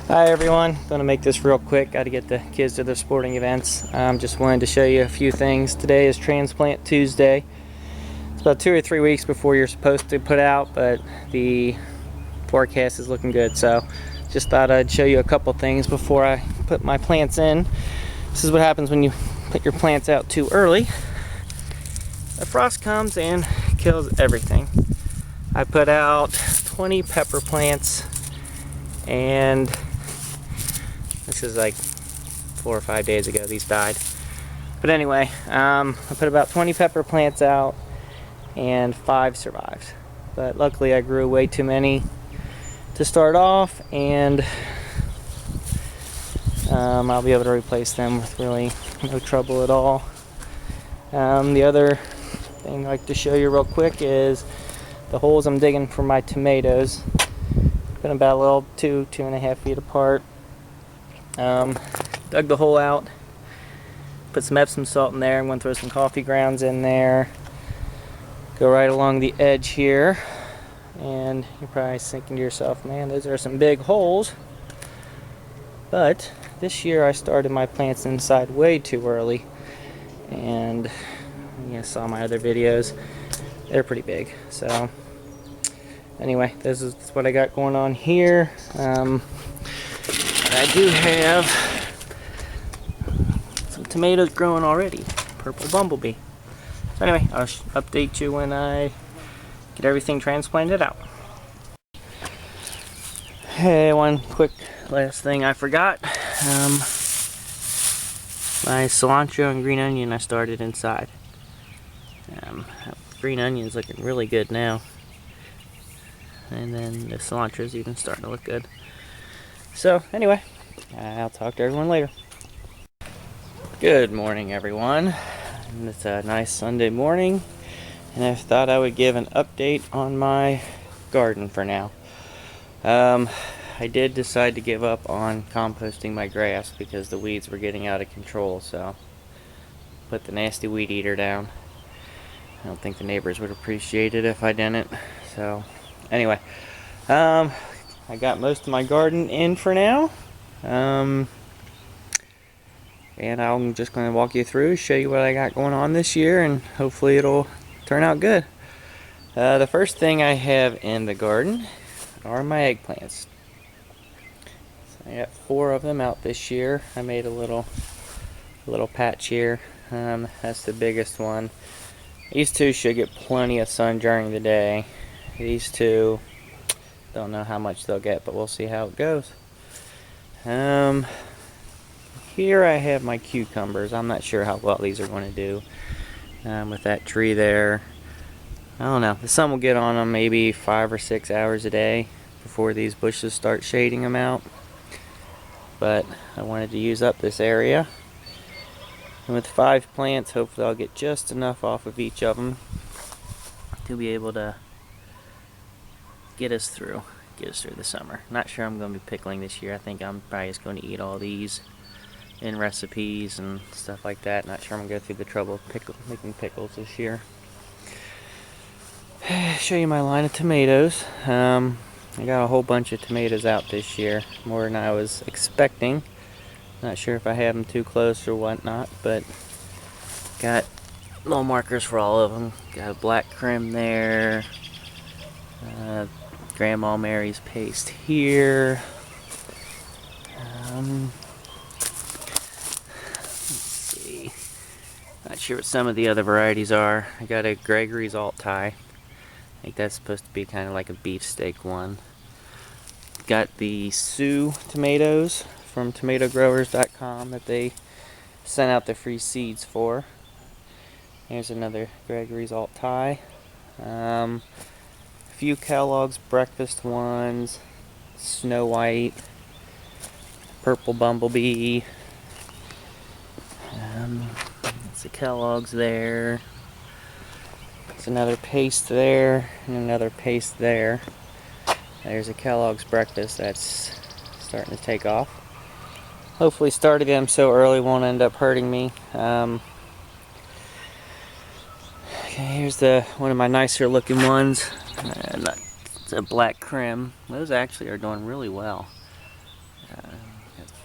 Hi everyone, gonna make this real quick. Got to get the kids to their sporting events. Just wanted to show you a few things. Today is Transplant Tuesday. It's about 2 or 3 weeks before you're supposed to put out, but the forecast is looking good. So just thought I'd show you a couple things before I put my plants in. This is what happens when you put your plants out too early. The frost comes and kills everything. I put out 20 pepper plants, and this is like 4 or 5 days ago these died. But anyway, I put about 20 pepper plants out and 5 survived. But luckily I grew way too many to start off, and I'll be able to replace them with really no trouble at all. The other thing I'd like to show you real quick is the holes I'm digging for my tomatoes. Been about a little 2.5 feet apart. Dug the hole out, put some Epsom salt in there. I'm going to throw some coffee grounds in there. Go right along the edge here, and you're probably thinking to yourself, man, those are some big holes. But this year I started my plants inside way too early, and you saw my other videos, they're pretty big. So anyway, this is what I got going on here. I do have some tomatoes growing already, purple bumblebee. So anyway, I'll update you when I get everything transplanted out. Hey, one quick last thing I forgot. My cilantro and green onion I started inside. Green onion's looking really good now, and then the cilantro's even starting to look good. So anyway, I'll talk to everyone later. Good morning everyone. It's a nice Sunday morning, and I thought I would give an update on my garden for now. I did decide to give up on composting my grass because the weeds were getting out of control, so put the nasty weed eater down. I don't think the neighbors would appreciate it if I didn't. So anyway, I got most of my garden in for now. And I'm just going to walk you through, show you what I got going on this year, and hopefully it'll turn out good. The first thing I have in the garden are my eggplants. So I got 4 of them out this year. I made a little patch here. That's the biggest one. These 2 should get plenty of sun during the day. These 2, don't know how much they'll get, but we'll see how it goes. Here I have my cucumbers. I'm not sure how well these are going to do with that tree there. I don't know. The sun will get on them maybe 5 or 6 hours a day before these bushes start shading them out. But I wanted to use up this area. And with 5 plants, hopefully I'll get just enough off of each of them to be able to get us through the summer. Not sure I'm going to be pickling this year. I think I'm probably just going to eat all these in recipes and stuff like that. Not sure I'm going to go through the trouble of making pickles this year. Show you my line of tomatoes. I got a whole bunch of tomatoes out this year, more than I was expecting. Not sure if I have them too close or whatnot, but got little markers for all of them. Got a black creme there, Grandma Mary's paste here. Let's see. Not sure what some of the other varieties are. I got a Gregory's Alt Thai. I think that's supposed to be kind of like a beefsteak one. Got the Sioux tomatoes from tomatogrowers.com that they sent out the free seeds for. Here's another Gregory's Alt Thai. A few Kellogg's breakfast ones, Snow White, Purple Bumblebee. It's the Kellogg's there. There's another paste there, and another paste there. There's a Kellogg's breakfast that's starting to take off. Hopefully starting them so early won't end up hurting me. Okay, here's one of my nicer looking ones. It's a black creme. Those actually are doing really well.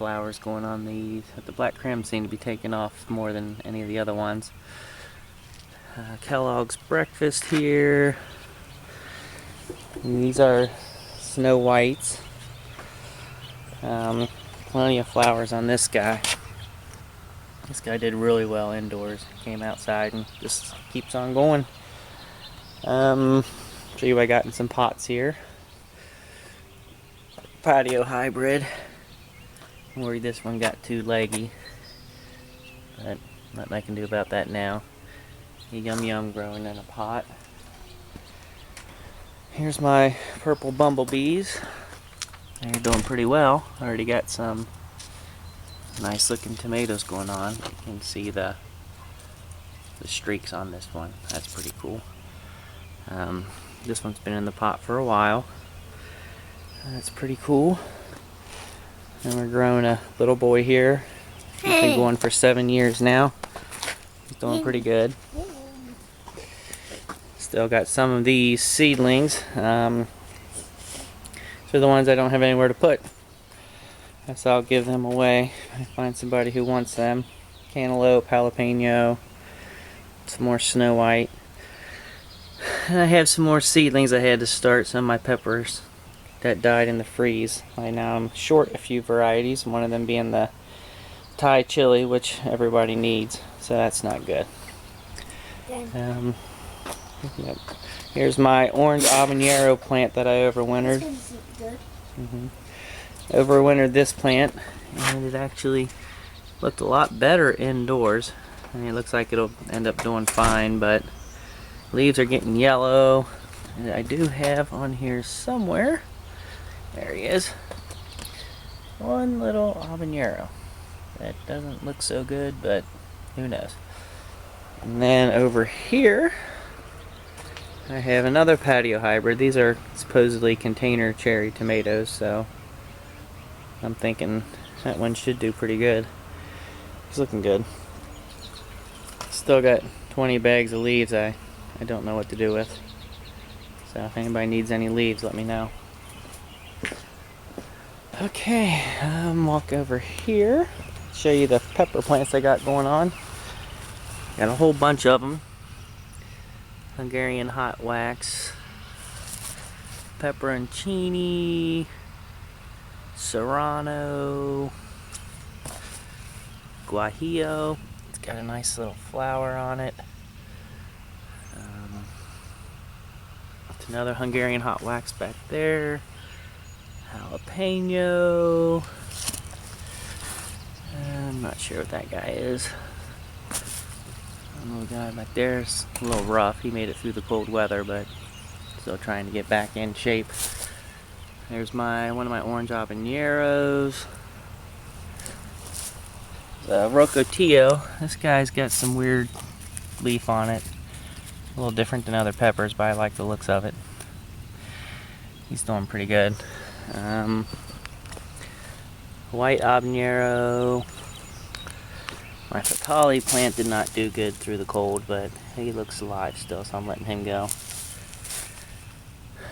flowers going on these. But the black creme seem to be taking off more than any of the other ones. Kellogg's breakfast here. And these are Snow Whites. Plenty of flowers on this guy. This guy did really well indoors. Came outside and just keeps on going. Show you what I got in some pots here. Patio hybrid. I'm worried this one got too leggy, but nothing I can do about that now. A Yum Yum growing in a pot. Here's my purple bumblebees. They're doing pretty well. Already got some nice looking tomatoes going on. You can see the streaks on this one. That's pretty cool. This one's been in the pot for a while. That's pretty cool. And we're growing a little boy here. He's been going for 7 years now. He's doing pretty good. Still got some of these seedlings. So the ones I don't have anywhere to put. Guess I'll give them away. I find somebody who wants them. Cantaloupe, jalapeno, some more Snow White. And I have some more seedlings I had to start. Some of my peppers that died in the freeze. Right now I'm short a few varieties, one of them being the Thai chili, which everybody needs, so that's not good. Yep. Here's my orange habanero plant that I overwintered. Overwintered this plant, and it actually looked a lot better indoors. I mean, it looks like it'll end up doing fine, but leaves are getting yellow. And I do have on here somewhere, there he is, one little habanero. That doesn't look so good, but who knows. And then over here, I have another patio hybrid. These are supposedly container cherry tomatoes, so I'm thinking that one should do pretty good. It's looking good. Still got 20 bags of leaves I don't know what to do with. So if anybody needs any leaves, let me know. Okay, walk over here. Show you the pepper plants I got going on. Got a whole bunch of them. Hungarian hot wax, pepperoncini, serrano, guajillo. It's got a nice little flower on it. It's another Hungarian hot wax back there. Jalapeno. I'm not sure what that guy is. Little guy back there is a little rough. He made it through the cold weather, but still trying to get back in shape. There's one of my orange habaneros. The rocotillo. This guy's got some weird leaf on it. A little different than other peppers, but I like the looks of it. He's doing pretty good. White habanero. My fatali plant did not do good through the cold, but he looks alive still, so I'm letting him go.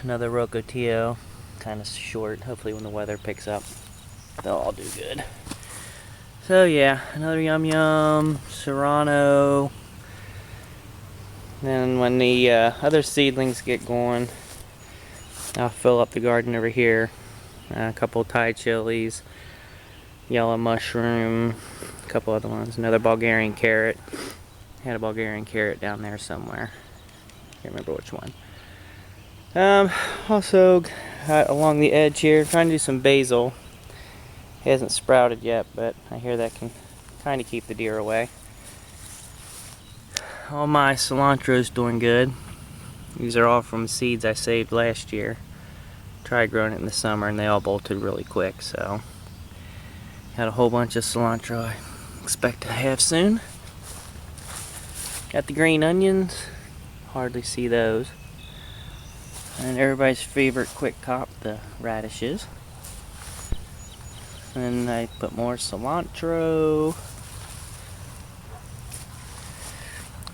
Another rocotillo, kind of short. Hopefully when the weather picks up, they'll all do good. So yeah, another Yum Yum, serrano. Then when the other seedlings get going, I'll fill up the garden over here. A couple Thai chilies, yellow mushroom, a couple other ones, another Bulgarian carrot. Had a Bulgarian carrot down there somewhere. Can't remember which one. Also got along the edge here, trying to do some basil. It hasn't sprouted yet, but I hear that can kind of keep the deer away. All my cilantro's doing good. These are all from seeds I saved last year. Tried growing it in the summer and they all bolted really quick, so got a whole bunch of cilantro I expect to have soon. Got the green onions, hardly see those. And everybody's favorite quick cop, the radishes. And I put more cilantro,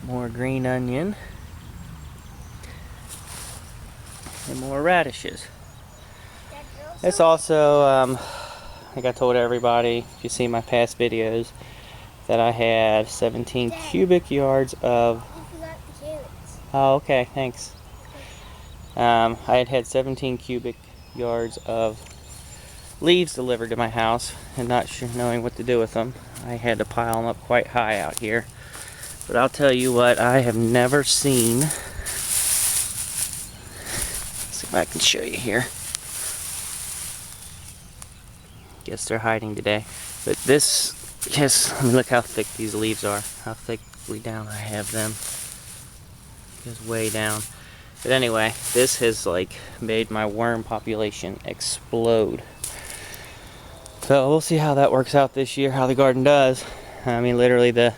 more green onion, and more radishes. It's also like I told everybody, if you see my past videos, that I had 17 cubic yards of... You forgot the carrots. Oh, okay, thanks. I had 17 cubic yards of leaves delivered to my house, and not sure knowing what to do with them. I had to pile them up quite high out here. But I'll tell you what, I have never seen... Let's see if I can show you here. Guess they're hiding today. But this, yes, I mean, look how thick these leaves are. How thickly down I have them. Goes way down. But anyway, this has like made my worm population explode. So we'll see how that works out this year, how the garden does. I mean, literally the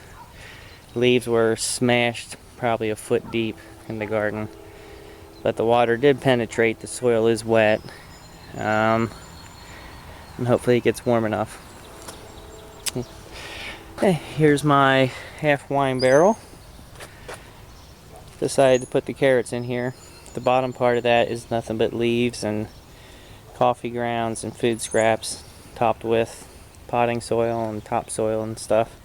leaves were smashed probably a foot deep in the garden. But the water did penetrate, the soil is wet. And hopefully it gets warm enough. Okay, here's my half wine barrel. Decided to put the carrots in here. The bottom part of that is nothing but leaves and coffee grounds and food scraps, topped with potting soil and topsoil and stuff.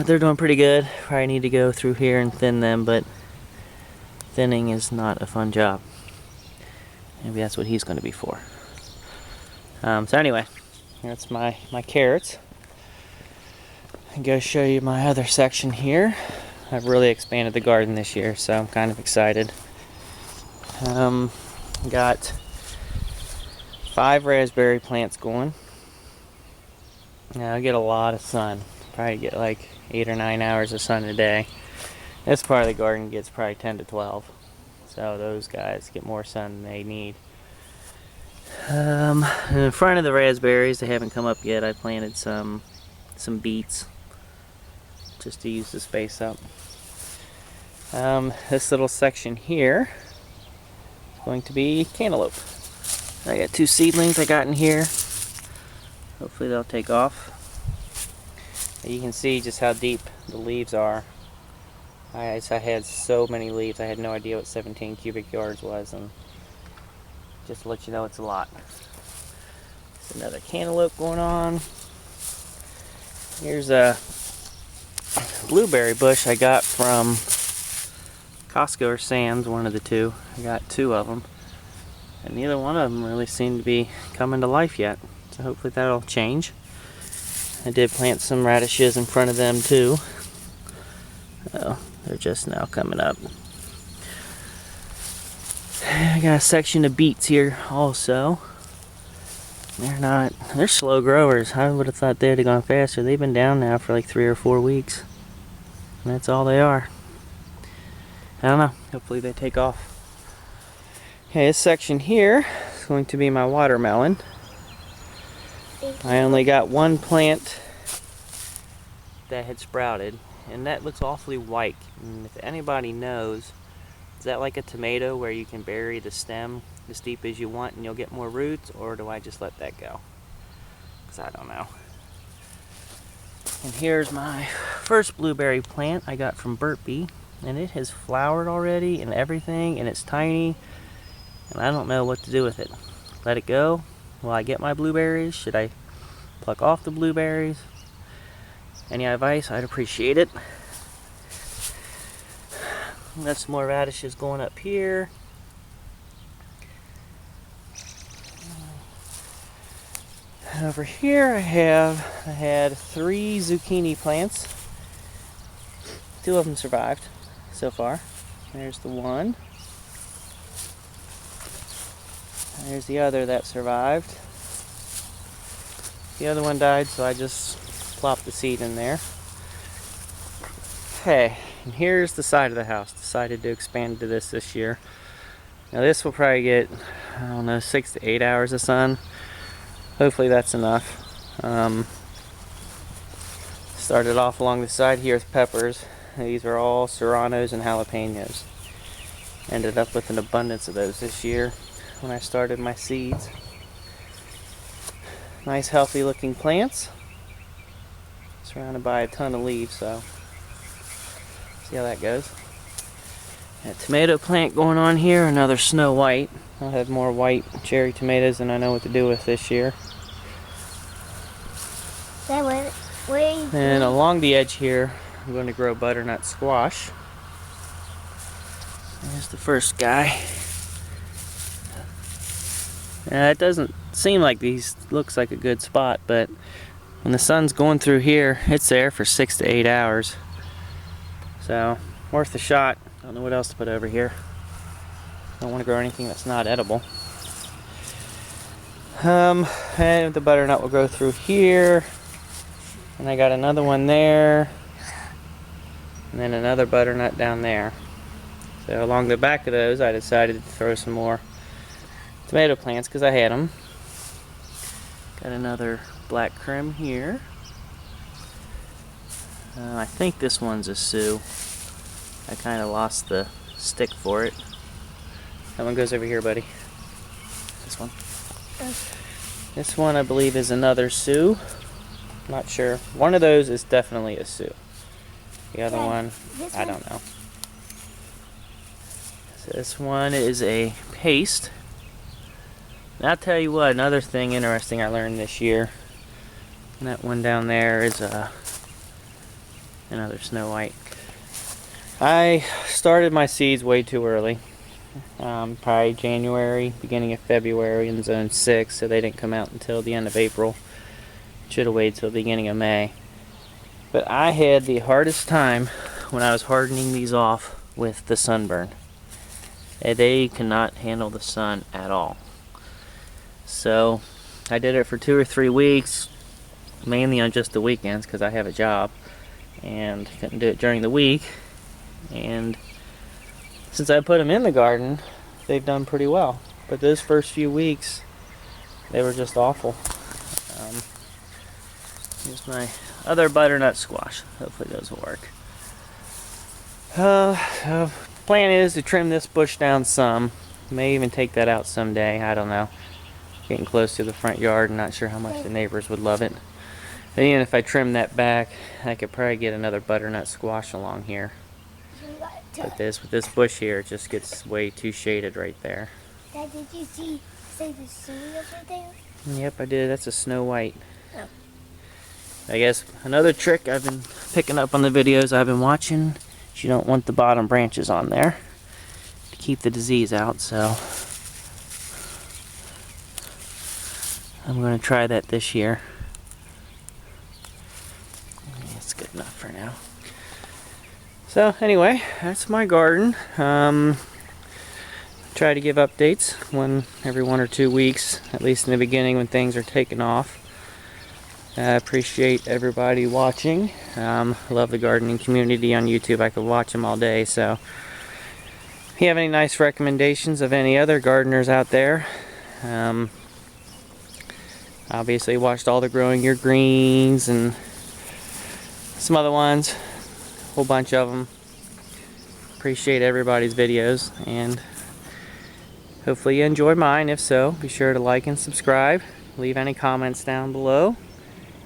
They're doing pretty good. Probably need to go through here and thin them, but thinning is not a fun job. Maybe that's what he's going to be for. So anyway, that's my carrots. I'm going to show you my other section here. I've really expanded the garden this year, so I'm kind of excited. Got 5 raspberry plants going. Now I get a lot of sun. Probably get like 8 or 9 hours of sun a day. This part of the garden gets probably 10 to 12. So those guys get more sun than they need. In front of the raspberries, they haven't come up yet. I planted some beets just to use the space up. This little section here is going to be cantaloupe. I got 2 seedlings I got in here. Hopefully they'll take off. You can see just how deep the leaves are. I had so many leaves, I had no idea what 17 cubic yards was, and just to let you know, it's a lot. There's another cantaloupe going on. Here's a blueberry bush I got from Costco or Sam's, one of the two. I got 2 of them, and neither one of them really seem to be coming to life yet. So hopefully that'll change. I did plant some radishes in front of them too. Oh, they're just now coming up. I got a section of beets here also. They're slow growers. I would have thought they'd have gone faster. They've been down now for like 3 or 4 weeks. And that's all they are. I don't know. Hopefully they take off. Okay, this section here is going to be my watermelon. I only got 1 plant that had sprouted, and that looks awfully white. And if anybody knows, is that like a tomato where you can bury the stem as deep as you want and you'll get more roots, or do I just let that go? Because I don't know. And here's my first blueberry plant I got from Burtby, and it has flowered already and everything, and it's tiny, and I don't know what to do with it. Let it go? Will I get my blueberries? Should I pluck off the blueberries? Any advice? I'd appreciate it. Got some more radishes going up here. Over here I had 3 zucchini plants. 2 of them survived so far. There's the one. There's the other that survived. The other one died, so I just plopped the seed in there. Okay, and here's the side of the house. Decided to expand to this year. Now this will probably get, I don't know, 6 to 8 hours of sun. Hopefully that's enough. Started off along the side here with peppers. These are all serranos and jalapenos. Ended up with an abundance of those this year when I started my seeds. Nice healthy looking plants. Surrounded by a ton of leaves, so see how that goes. A tomato plant going on here, another Snow White. I'll have more white cherry tomatoes than I know what to do with this year. Dad, where are you And going? along the edge here, I'm going to grow butternut squash. There's the first guy. It doesn't seem like these looks like a good spot, but when the sun's going through here, it's there for 6 to 8 hours. So, worth a shot. Don't know what else to put over here. Don't want to grow anything that's not edible. And the butternut will go through here. And I got another one there. And then another butternut down there. So along the back of those, I decided to throw some more tomato plants because I had them. Got another black creme here. I think this one's a Sioux. I kind of lost the stick for it. That one goes over here, buddy. This one. This one I believe is another Sioux. Not sure. One of those is definitely a Sioux. The other one, I don't know. So this one is a paste. And I'll tell you what, another thing interesting I learned this year. And that one down there is another Snow White. I started my seeds way too early. Probably January, beginning of February in zone 6, so they didn't come out until the end of April. Should have waited till the beginning of May. But I had the hardest time when I was hardening these off with the sunburn. They cannot handle the sun at all. So I did it for 2 or 3 weeks, mainly on just the weekends because I have a job and couldn't do it during the week. And since I put them in the garden, they've done pretty well. But those first few weeks, they were just awful. Here's my other butternut squash. Hopefully those will work. So plan is to trim this bush down some. May even take that out someday. I don't know. Getting close to the front yard. I'm not sure how much the neighbors would love it. But even if I trim that back, I could probably get another butternut squash along here. But with this bush here, it just gets way too shaded right there. Dad, did you see the Sioux over there? Yep, I did. That's a Snow White. Oh. I guess another trick I've been picking up on the videos I've been watching is you don't want the bottom branches on there to keep the disease out, so I'm going to try that this year. It's good enough for now. So anyway, that's my garden. Try to give updates every 1 or 2 weeks, at least in the beginning when things are taking off. I appreciate everybody watching. I love the gardening community on YouTube. I could watch them all day. So if you have any nice recommendations of any other gardeners out there, obviously watched all the Growing Your Greens and some other ones, a whole bunch of them. Appreciate everybody's videos, and hopefully you enjoy mine. If so, be sure to like and subscribe. Leave any comments down below.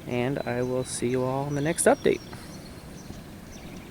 And I will see you all in the next update.